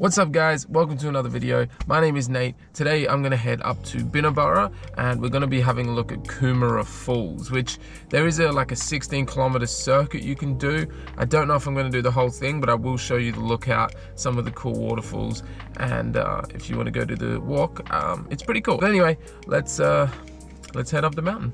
What's up guys, welcome to another video. My name is Nate. Today I'm gonna head up to Binna Burra and we're gonna be having a look at Coomera Falls, which there is like a 16-kilometer circuit you can do. I don't know if I'm gonna do the whole thing, but I will show you the lookout, some of the cool waterfalls, and if you wanna go to the walk, it's pretty cool. But anyway, let's head up the mountain.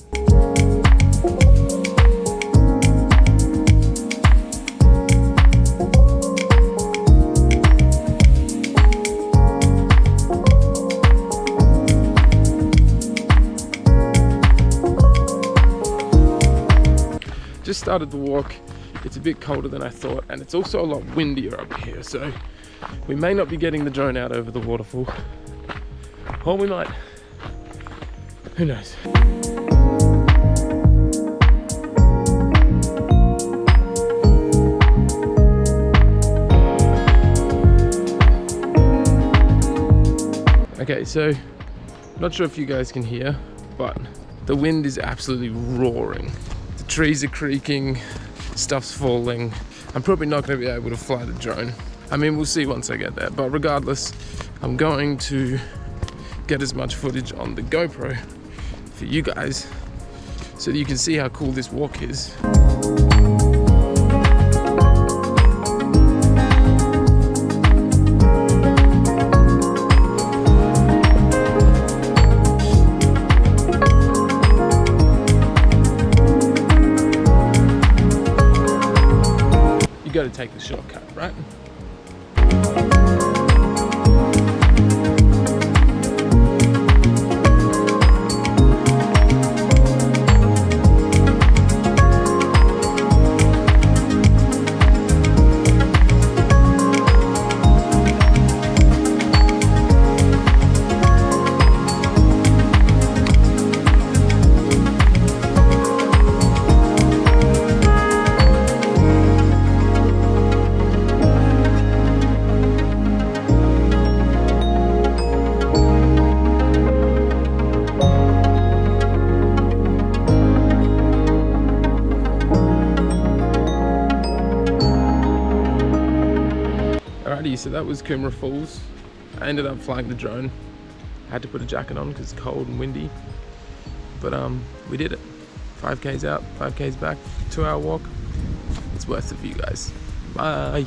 Just started the walk. It's a bit colder than I thought, and it's also a lot windier up here, so we may not be getting the drone out over the waterfall, or we might. Who knows? Okay, so not sure if you guys can hear, but the wind is absolutely roaring. Trees are creaking, stuff's falling. I'm probably not going to be able to fly the drone. I mean, we'll see once I get there, but regardless, I'm going to get as much footage on the GoPro for you guys so that you can see how cool this walk is. Got to take the shortcut, right? Alrighty, so that was Coomera Falls. I ended up flying the drone. I had to put a jacket on because it's cold and windy. But we did it. 5Ks out, 5Ks back, 2-hour walk. It's worth it for you guys. Bye.